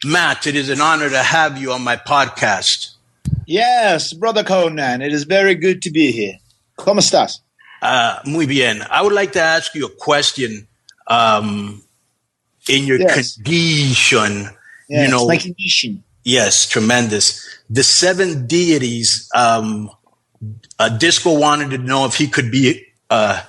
Matt, it is an honor to have you on my podcast. Yes, Brother Konnan, it is very good to be here. ¿Cómo estás? Muy bien. I would like to ask you a question. In your condition, yes, my condition. Yes, tremendous. The 7 deities. Disco wanted to know if he could be the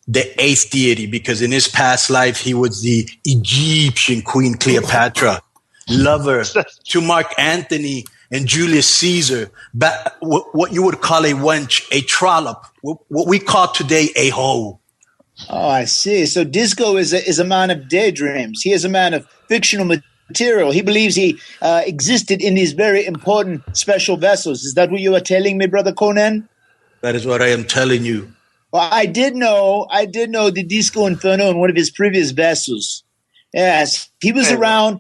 8th deity because in his past life he was the Egyptian Queen Cleopatra, lover to Mark Antony and Julius Caesar. What you would call a wench, a trollop. What we call today a hoe. Oh, I see. So Disco is a man of daydreams. He is a man of fictional material. He believes he existed in these very important special vessels. Is that what you are telling me, Brother Konnan? That is what I am telling you. Well, I did know the Disco Inferno in one of his previous vessels. Yes, he was around.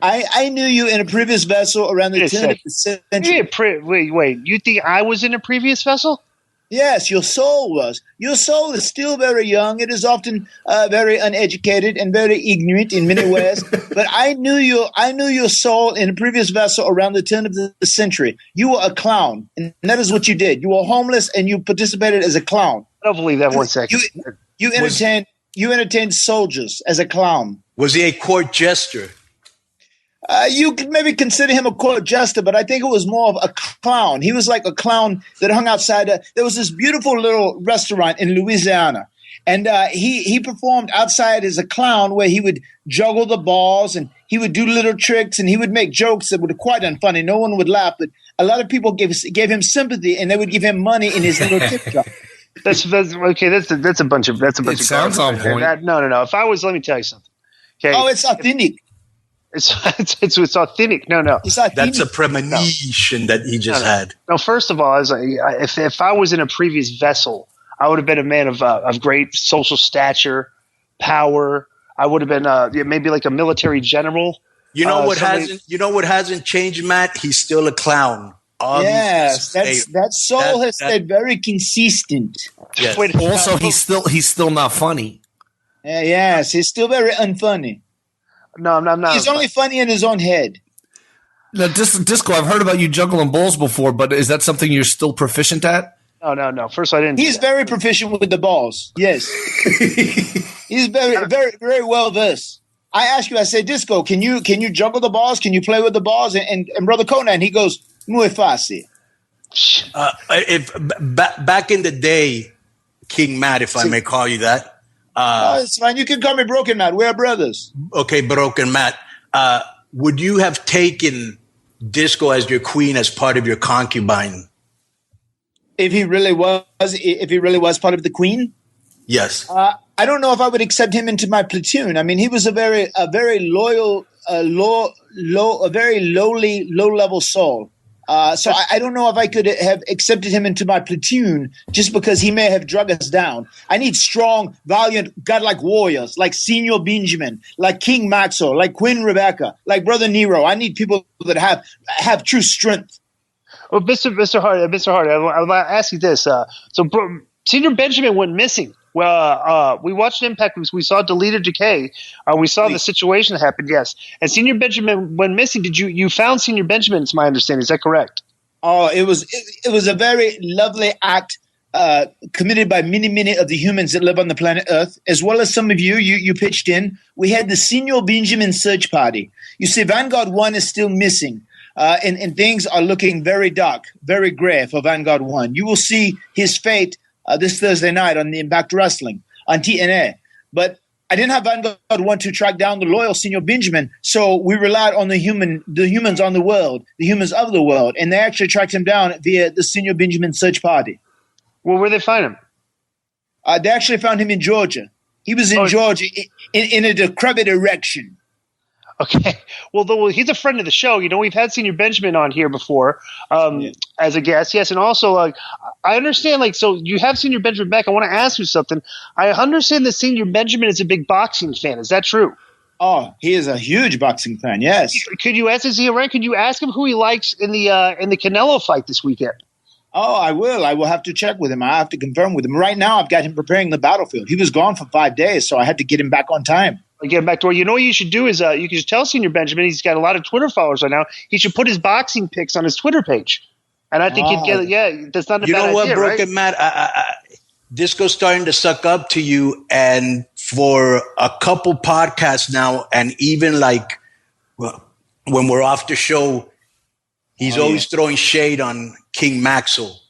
I knew you in a previous vessel around the turn of the century. Wait. You think I was in a previous vessel? Yes, your soul was. Your soul is still very young. It is often very uneducated and very ignorant in many ways. But I knew your soul in a previous vessel around the turn of the century. You were a clown, and that is what you did. You were homeless, and you participated as a clown. I don't believe that 1 second. You entertained soldiers as a clown. Was he a court jester? You could maybe consider him a court jester, but I think it was more of a clown. He was like a clown that hung outside. There was this beautiful little restaurant in Louisiana, and he performed outside as a clown where he would juggle the balls and he would do little tricks and he would make jokes that were quite unfunny. No one would laugh, but a lot of people gave him sympathy and they would give him money in his little tip jar. That's okay. That's a bunch of. It sounds on point. No. If I was, let me tell you something. Okay. Oh, it's authentic. It's authentic. No. It's authentic. That's a premonition that he just had. No, first of all, if I was in a previous vessel, I would have been a man of great social stature, power. I would have been maybe like a military general. You know what hasn't changed, Matt? He's still a clown. Yes, that soul has stayed very consistent. Yes. Also, he's still not funny. Yes, he's still very unfunny. No, I'm not. He's only funny in his own head. Now, Disco, I've heard about you juggling balls before, but is that something you're still proficient at? No. First, I didn't. He's very proficient with the balls. Yes, he's very, very, very well versed. I asked you. I said, Disco, can you juggle the balls? Can you play with the balls? And Brother Konnan, he goes, muy fácil. Back in the day, King Matt, if I may call you that. It's fine. You can call me Broken Matt. We're brothers. Okay, Broken Matt. Would you have taken Disco as your queen as part of your concubine? If he really was part of the queen? Yes. I don't know if I would accept him into my platoon. I mean, he was a very loyal, a very lowly, low-level soul. So I don't know if I could have accepted him into my platoon just because he may have drug us down. I need strong, valiant, godlike warriors like Senior Benjamin, like King Maxwell, like Queen Rebecca, like Brother Nero. I need people that have true strength. Well, Mr. Hart, I will ask you this. Senior Benjamin went missing. Well, we watched Impact. We saw Deleted Decay. We saw the situation that happened. Yes, and Senior Benjamin went missing. Did you found Senior Benjamin? It's my understanding. Is that correct? Oh, it was a very lovely act committed by many of the humans that live on the planet Earth, as well as some of you pitched in. We had the Senior Benjamin search party. You see, Vanguard 1 is still missing, and things are looking very dark, very gray for Vanguard 1. You will see his fate this Thursday night on the Impact Wrestling on TNA. But I didn't have Vanguard 1 to track down the loyal Senior Benjamin, so we relied on the humans on the world, the humans of the world, and they actually tracked him down via the Senior Benjamin search party. Well, where'd they find him? They actually found him in Georgia. He was in Georgia in a decrepit erection. Okay. Well, he's a friend of the show. You know, we've had Senior Benjamin on here before as a guest. Yes, and also, I understand, so you have Senior Benjamin back. I want to ask you something. I understand that Senior Benjamin is a big boxing fan. Is that true? Oh, he is a huge boxing fan, yes. Could you ask, is he around? Could you ask him who he likes in the Canelo fight this weekend? Oh, I will. I will have to check with him. I have to confirm with him. Right now, I've got him preparing the battlefield. He was gone for 5 days, so I had to get him back on time. Again, back to what you know. What you should do is you can just tell Senior Benjamin he's got a lot of Twitter followers right now. He should put his boxing pics on his Twitter page, and I think he'd get. Yeah, that's not a bad idea, Broken right? Matt. Disco's starting to suck up to you, and for a couple podcasts now, and even like when we're off the show, he's always throwing shade on King Maxwell.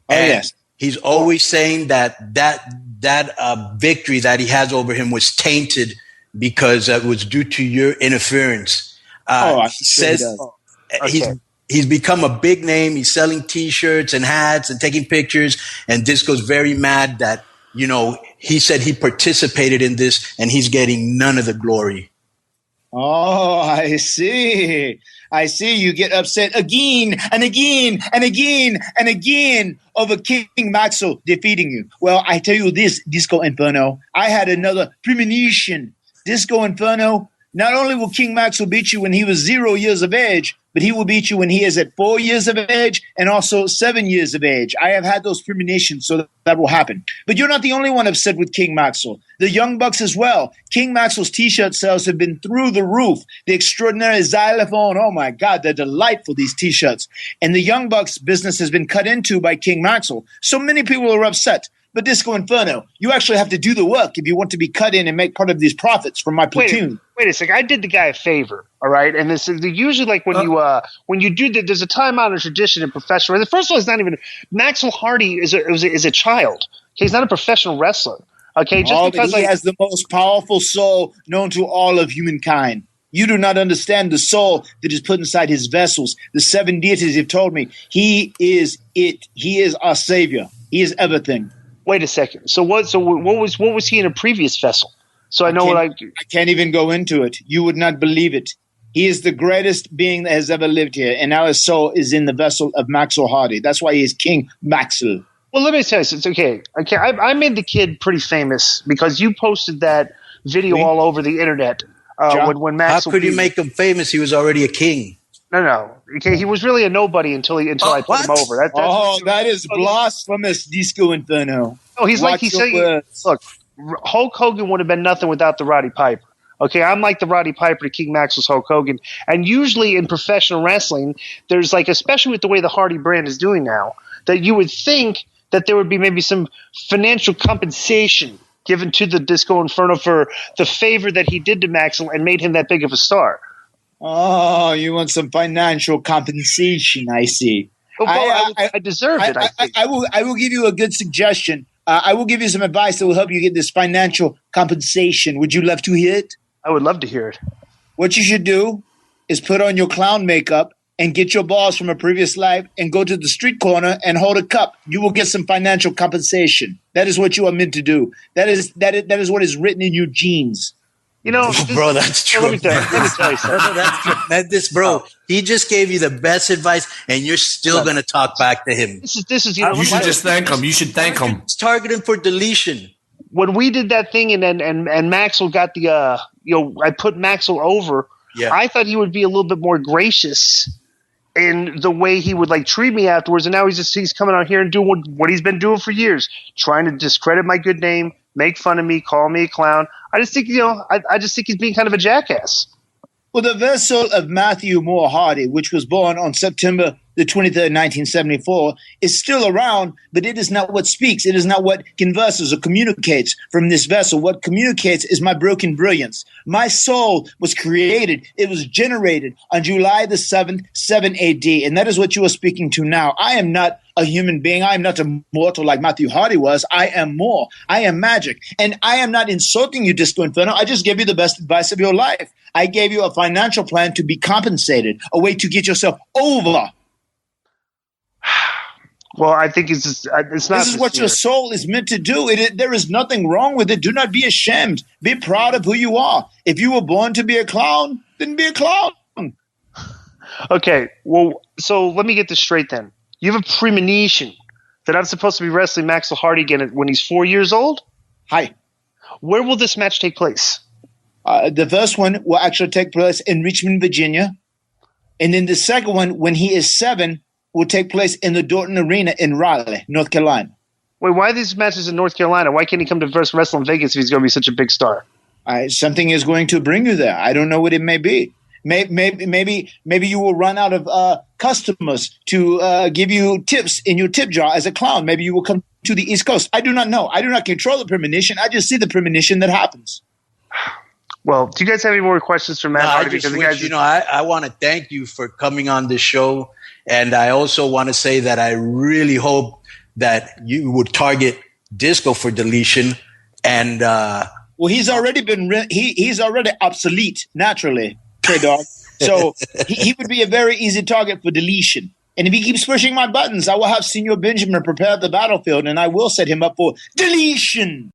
And he's always saying that victory that he has over him was tainted because it was due to your interference. He says he's become a big name. He's selling T-shirts and hats and taking pictures. And Disco's very mad that, he said he participated in this and he's getting none of the glory. Oh, I see. You get upset again and again and again and again over King Maxwell defeating you. Well, I tell you this, Disco Inferno, I had another premonition. Disco Inferno, not only will King Maxwell beat you when he was 0 years of age, but he will beat you when he is at 4 years of age and also 7 years of age. I have had those premonitions, so that will happen. But you're not the only one upset with King Maxwell. The Young Bucks as well. King Maxwell's T-shirt sales have been through the roof. The extraordinary xylophone, oh my God, they're delightful, these T-shirts. And the Young Bucks business has been cut into by King Maxwell. So many people are upset. But Disco Inferno, you actually have to do the work if you want to be cut in and make part of these profits from my platoon. Wait a second. I did the guy a favor, all right? And this is usually like when you do that. There's a time-honored tradition in professional. First of all, it's not even Maxwell Hardy is a child. Okay, he's not a professional wrestler. Okay, just because he has the most powerful soul known to all of humankind. You do not understand the soul that is put inside his vessels. The 7 deities have told me he is it. He is our savior. He is everything. Wait a second. So what was he in a previous vessel? So I know I can't even go into it. You would not believe it. He is the greatest being that has ever lived here, and now his soul is in the vessel of Maxwell Hardy. That's why he is King Maxwell. Well, let me tell you, it's okay. I made the kid pretty famous because you posted that video all over the internet when Maxwell. How could you make him famous? He was already a king. No. Okay, he was really a nobody until I put him over. That is blasphemous, Disco Inferno. No, he's like he's saying. Look, Hulk Hogan would have been nothing without the Roddy Piper. Okay, I'm like the Roddy Piper to King Maxwell's Hulk Hogan. And usually in professional wrestling, there's like, especially with the way the Hardy brand is doing now, that you would think that there would be maybe some financial compensation given to the Disco Inferno for the favor that he did to Maxwell and made him that big of a star. Oh, you want some financial compensation, I see. I deserve it, I think. I will give you a good suggestion. I will give you some advice that will help you get this financial compensation. Would you love to hear it? I would love to hear it. What you should do is put on your clown makeup and get your balls from a previous life and go to the street corner and hold a cup. You will get some financial compensation. That is what you are meant to do. That is what is written in your genes. Bro, that's true. Let me tell you something. That's true. He just gave you the best advice, and you're still going to talk back to him. This is. You should just thank him. You should thank him. It's targeted for deletion. When we did that thing, and Maxwell got the I put Maxwell over. Yeah. I thought he would be a little bit more gracious in the way he would treat me afterwards, and now he's coming out here and doing what he's been doing for years, trying to discredit my good name, make fun of me, call me a clown. I just think, I just think he's being kind of a jackass. Well, the vessel of Matthew Moore Hardy, which was born on September the 23rd, 1974, is still around, but it is not what speaks. It is not what converses or communicates from this vessel. What communicates is my broken brilliance. My soul was created. It was generated on July the 7th, 7 AD, and that is what you are speaking to now. I am not a human being. I am not immortal like Matthew Hardy was. I am more. I am magic. And I am not insulting you, Disco Inferno. I just gave you the best advice of your life. I gave you a financial plan to be compensated, a way to get yourself over. Well, I think it's not. This is what your soul is meant to do. There is nothing wrong with it. Do not be ashamed. Be proud of who you are. If you were born to be a clown, then be a clown. Okay, well, so let me get this straight then. You have a premonition that I'm supposed to be wrestling Maxwell Hardy again when he's 4 years old? Hi. Where will this match take place? The first one will actually take place in Richmond, Virginia. And then the second one, when he is 7, will take place in the Dorton Arena in Raleigh, North Carolina. Wait, why are these matches in North Carolina? Why can't he come to wrestle in Vegas if he's going to be such a big star? something is going to bring you there. I don't know what it may be. Maybe you will run out of customers to give you tips in your tip jar as a clown. Maybe you will come to the East Coast. I do not know. I do not control the premonition. I just see the premonition that happens. Well, do you guys have any more questions for Matt? I want to thank you for coming on the show. And I also want to say that I really hope that you would target Disco for deletion. And well, he's already he's already obsolete naturally, K-Dog. So he would be a very easy target for deletion. And if he keeps pushing my buttons, I will have Senior Benjamin prepare the battlefield, and I will set him up for deletion.